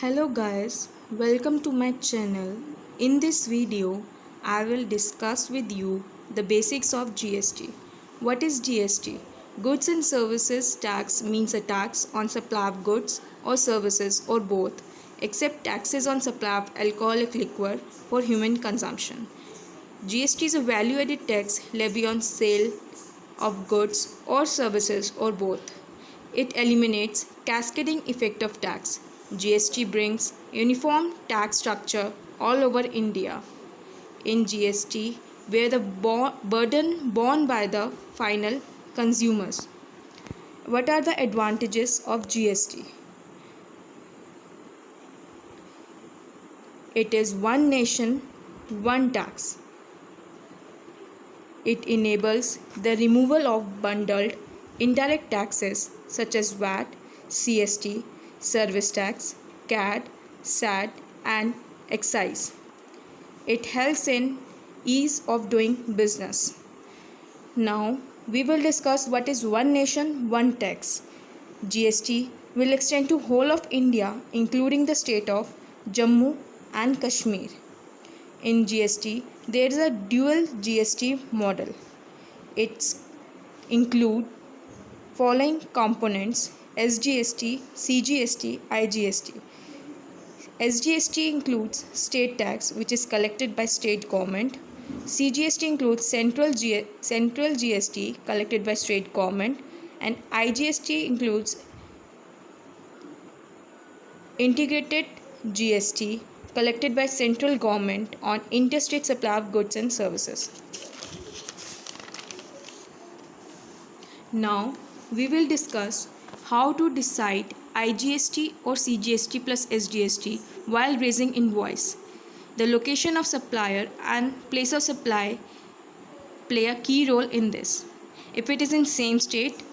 Hello guys, welcome to my channel. In this video, I will discuss with you the basics of GST. What is GST? Goods and Services Tax means a tax on supply of goods or services or both, except taxes on supply of alcoholic liquor for human consumption. GST is a value-added tax levy on sale of goods or services or both. It eliminates cascading effect of tax. GST brings uniform tax structure all over India. In GST, where the burden borne by the final consumers. What are the advantages of GST? It is one nation, one tax. It enables the removal of bundled indirect taxes such as VAT, CST, service tax, CAT, SAT, and excise. It helps in ease of doing business. Now, we will discuss what is one nation, one tax. GST will extend to whole of India, including the state of Jammu and Kashmir. In GST, there is a dual GST model. It includes following components: SGST, CGST, IGST. SGST includes state tax, which is collected by state government. CGST includes central GST collected by state government, and IGST includes integrated GST collected by central government on interstate supply of goods and services. Now we will discuss how to decide IGST or CGST plus SGST while raising invoice. The location of supplier and place of supply play a key role in this. If it is in same state,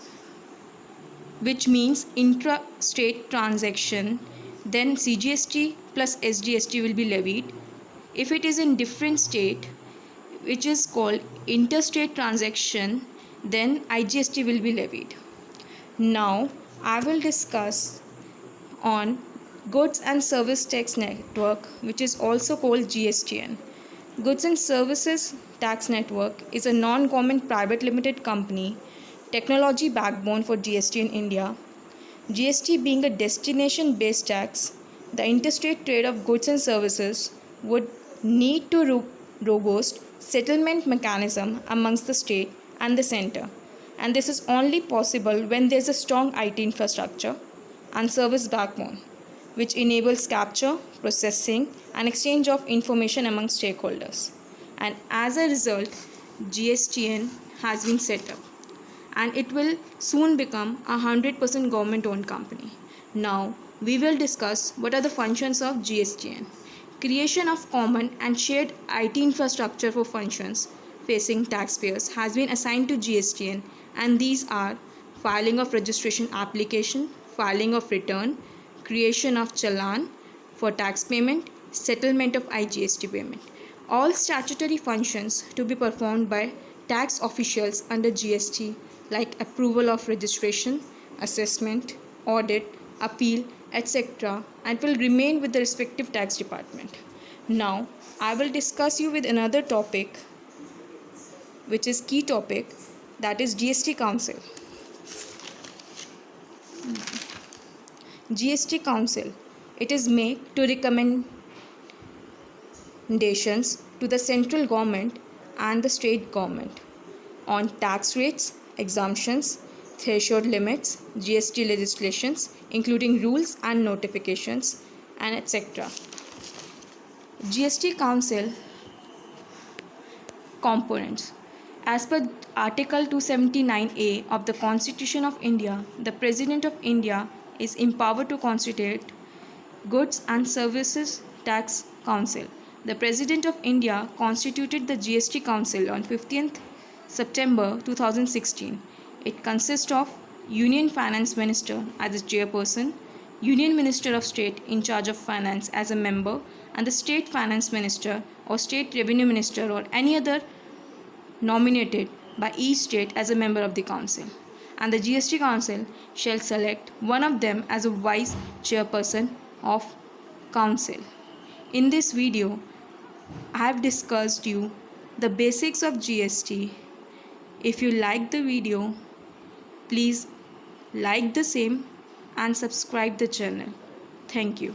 which means intra-state transaction, then CGST plus SGST will be levied. If it is in different state, which is called interstate transaction, then IGST will be levied. Now I will discuss on Goods and Service Tax Network, which is also called GSTN. Goods and Services Tax Network is a non-government private limited company, technology backbone for GST in India. GST being a destination-based tax, the interstate trade of goods and services would need to robust settlement mechanism amongst the state and the center, and this is only possible when there is a strong IT infrastructure and service backbone, which enables capture, processing, and exchange of information among stakeholders. And as a result, GSTN has been set up, and it will soon become a 100% government-owned company. Now, we will discuss what are the functions of GSTN. Creation of common and shared IT infrastructure for functions facing taxpayers has been assigned to GSTN, and these are filing of registration application, filing of return, creation of challan for tax payment, settlement of IGST payment. All statutory functions to be performed by tax officials under GST, like approval of registration, assessment, audit, appeal, etc., and will remain with the respective tax department. Now, I will discuss you with another topic, which is key topic, that is GST Council. GST Council, it is made to recommendations to the central government and the state government on tax rates, exemptions, threshold limits, GST legislations, including rules and notifications, and etc. GST Council components. As per Article 279A of the Constitution of India, the President of India is empowered to constitute Goods and Services Tax Council. The President of India constituted the GST Council on 15th September 2016. It consists of Union Finance Minister as the chairperson, Union Minister of State in charge of finance as a member, and the State Finance Minister or State Revenue Minister or any other nominated by each state as a member of the council. And the GST Council shall select one of them as a vice chairperson of Council. In this video, I have discussed you the basics of GST. If you like the video, please like the same and subscribe the channel. Thank you.